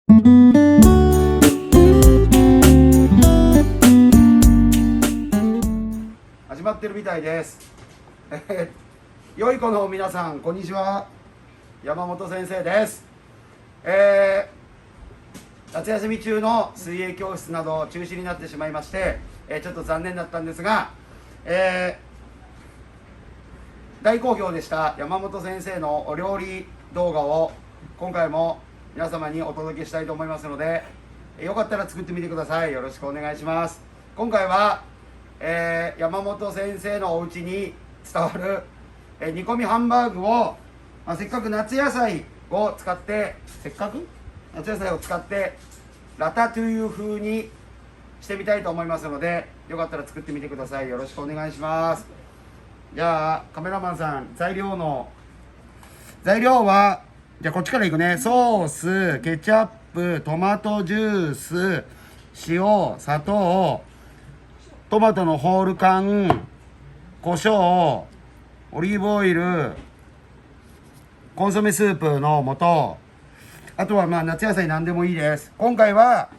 始まってるみたいです。良い子の皆さん、こんにちは。山本先生です。夏休み中の水泳教室など中止になってしまいまして、ちょっと残念だったんですが、大好評でした山本先生のお料理動画を今回も皆様にお届けしたいと思いますので、よかったら作ってみてください。よろしくお願いします。今回は、山本先生のお家に伝わる、煮込みハンバーグを、せっかく夏野菜を使ってラタトゥイユ風にしてみたいと思いますので、よかったら作ってみてください。よろしくお願いします。じゃあカメラマンさん、材料はじゃあこっちからいくね。ソース、ケチャップ、トマトジュース、塩、砂糖、トマトのホール缶、胡椒、オリーブオイル、コンソメスープの素、あとは夏野菜何でもいいです。今回は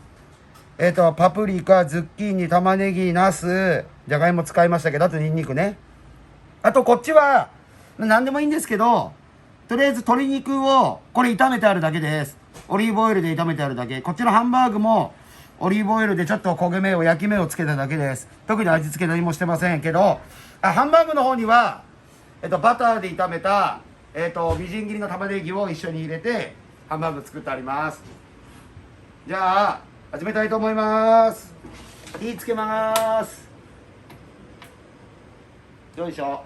パプリカ、ズッキーニ、玉ねぎ、ナス、じゃがいも使いましたけど、あとニンニクね。あとこっちは何でもいいんですけど、とりあえず鶏肉をこれ炒めてあるだけです。オリーブオイルで炒めてあるだけ。こっちのハンバーグもオリーブオイルでちょっと焼き目をつけただけです。特に味付け何もしてませんけど、ハンバーグの方にはバターで炒めたみじん切りの玉ねぎを一緒に入れてハンバーグ作ってあります。じゃあ始めたいと思います。火つけます。よいしょ。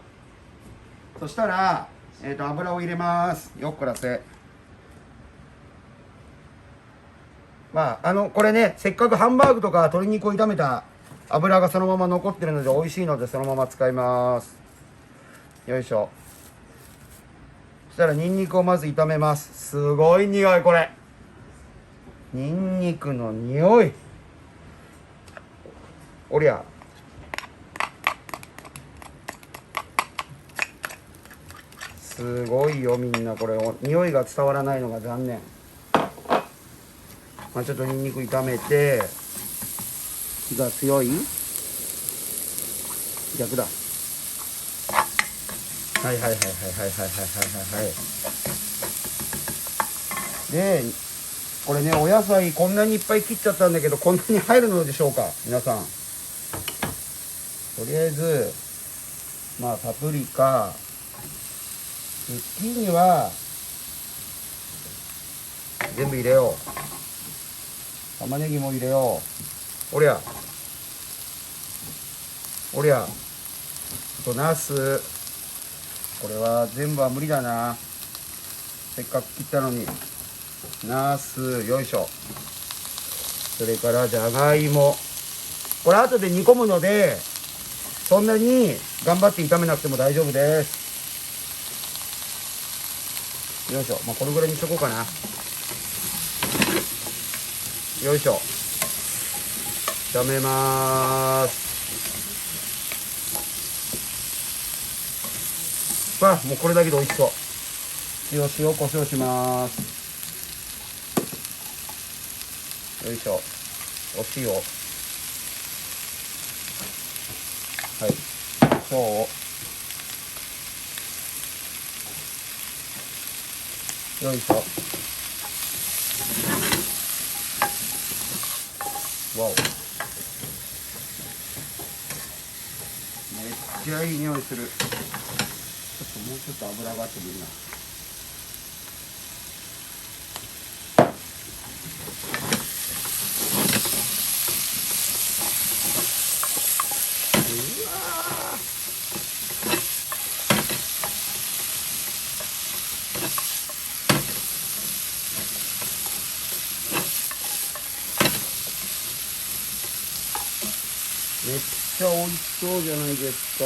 そしたら油を入れます。よっこらせ。これね、せっかくハンバーグとか鶏肉を炒めた油がそのまま残ってるので美味しいので、そのまま使います。よいしょ。そしたらニンニクをまず炒めます。すごい匂い、これ。ニンニクの匂い。おりゃ。すごいよ、みんな。これ匂いが伝わらないのが残念。ちょっとニンニク炒めて、火が強い？逆だ。はいはいはいはいはいはいはいはい。で、これね、お野菜こんなにいっぱい切っちゃったんだけど、こんなに入るのでしょうか、皆さん。とりあえずパプリカ、ズッキーニは全部入れよう。玉ねぎも入れよう。おりゃあとナス。これは全部は無理だな、せっかく切ったのに。ナス、よいしょ。それからじゃがいも。これ後で煮込むのでそんなに頑張って炒めなくても大丈夫です。よいしょ。これぐらいにしとこうかな。よいしょ。炒めます。もうこれだけで美味しそう。塩コショウします。よいしょ。お塩、はい、そう、よいしょ。わお、めっちゃいい匂いする。もうちょっと油があってもいいな。めっちゃ美味しそうじゃないですか。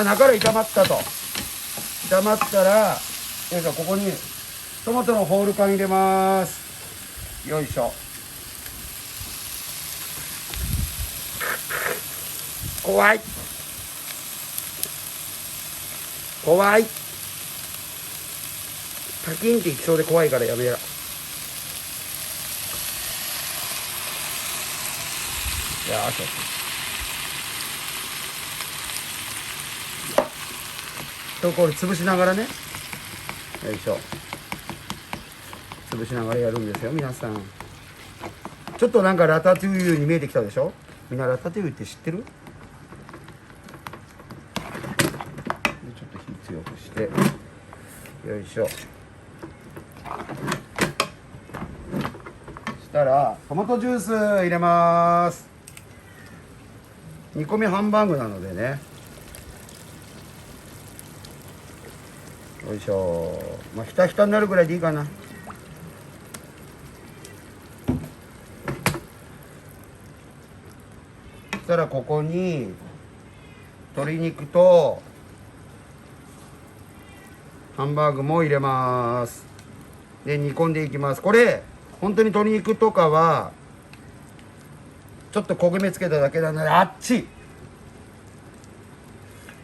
中から炒まったと。炒まったら、ここにトマトのホール缶入れます。よいしょ。怖い怖い、パキンっていきそうで怖いからやめや。よし、とこれ潰しながらね、よいしょ、潰しながらやるんですよ皆さん。ちょっとなんかラタトゥイユに見えてきたでしょ。みんなラタトゥイユって知ってる？ちょっと火強くして、よいしょ。したらトマトジュース入れます。煮込みハンバーグなのでね、よいしょ。まあひたひたになるぐらいでいいかな。そしたらここに鶏肉とハンバーグも入れます。で煮込んでいきます。これ本当に鶏肉とかはちょっと焦げ目つけただけなので、あっち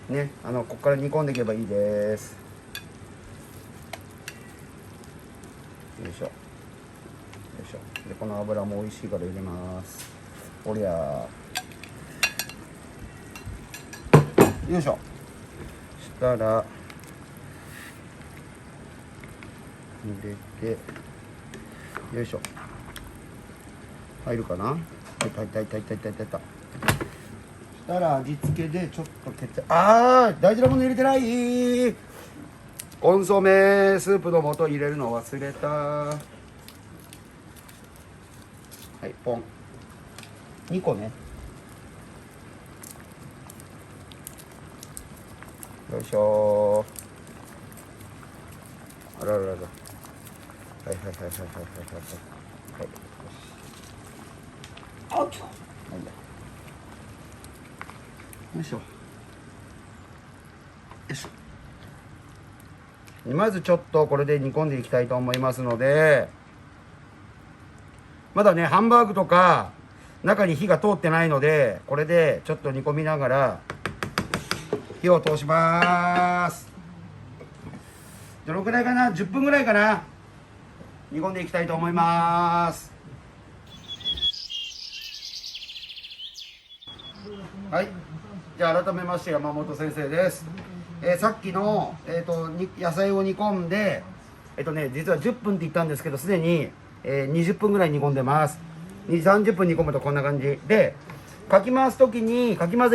ね、ここから煮込んでいけばいいです。よいしょよいしょ。でこの油も美味しいから入れます。おりゃよいしょ。したら入れて、よいしょ。入るかな。入った。したら味付けでちょっとケチャ、大事なもの入れてない。コンソメスープの素入れるの忘れた。はい、ポン。2個ね。よいしょ。あららら。はい。あっ、なんだ。よいしょ。よいしょ。まずちょっとこれで煮込んでいきたいと思いますので、まだねハンバーグとか中に火が通ってないので、これでちょっと煮込みながら火を通します。どのくらいかな、10分ぐらいかな、煮込んでいきたいと思います。はい、じゃあ改めまして山本先生です。さっきの、野菜を煮込んで、実は10分って言ったんですけど、すでに、20分ぐらい煮込んでます。30分煮込むとこんな感じで、かき混ぜ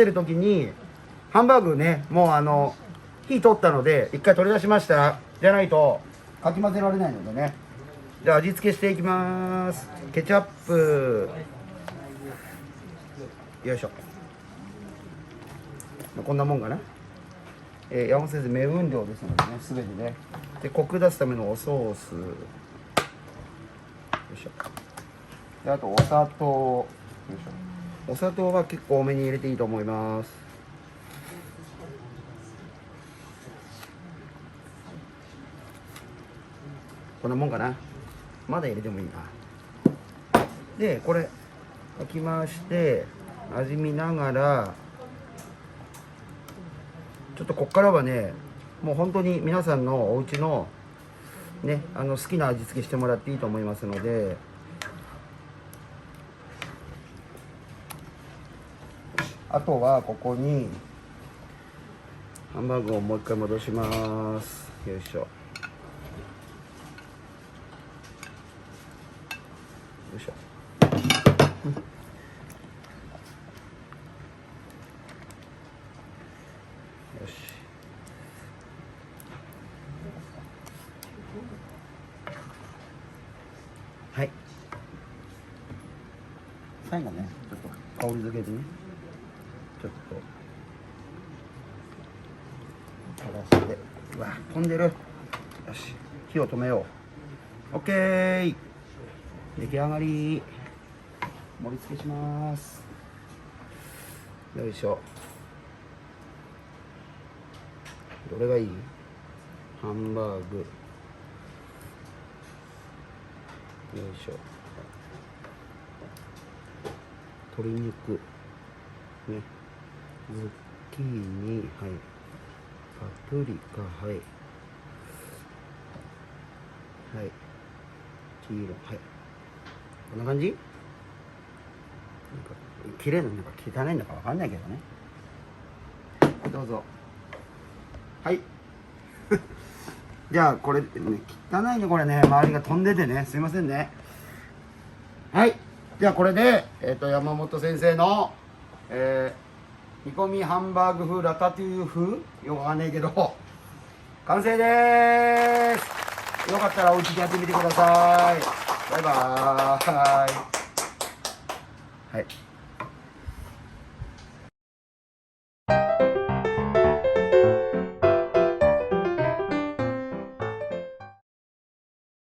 る時にハンバーグね、もう火通ったので一回取り出しました。じゃないとかき混ぜられないのでね。じゃあ味付けしていきます。ケチャップ、よいしょ。こんなもんかな。山本先生目分量ですのでね、すべてね。でコク出すためのおソース、よいしょ。であとお砂糖、よいしょ。お砂糖は結構多めに入れていいと思います。こんなもんかな。まだ入れてもいいな。でこれかき回して味見ながら、ちょっとこっからはね、もう本当に皆さんのお家のね、好きな味付けしてもらっていいと思いますので、あとはここにハンバーグをもう一回戻します。よいしょ。よいしょ。よし。はい。最後ね、ちょっと香り付けでね、ちょっと垂らして、うわ、飛んでる。よし、火を止めよう。オッケー。出来上がり。盛り付けします。よいしょ。どれがいい？ハンバーグ。よいしょ。鶏肉ね。ズッキーニ、はい、パプリカ、はい、はい、黄色、はい、こんな感じ。なんか綺麗なのか汚いのかわかんないけどね。どうぞ。はい。じゃあこれ、ね、汚いねこれね、周りが飛んでてね、すいませんね。はい。じゃあこれで、山本先生の、煮込みハンバーグ風ラタトゥイユ風よくわかんないけど完成でーす。よかったらお家でやってみてください。バイバーイ。はい。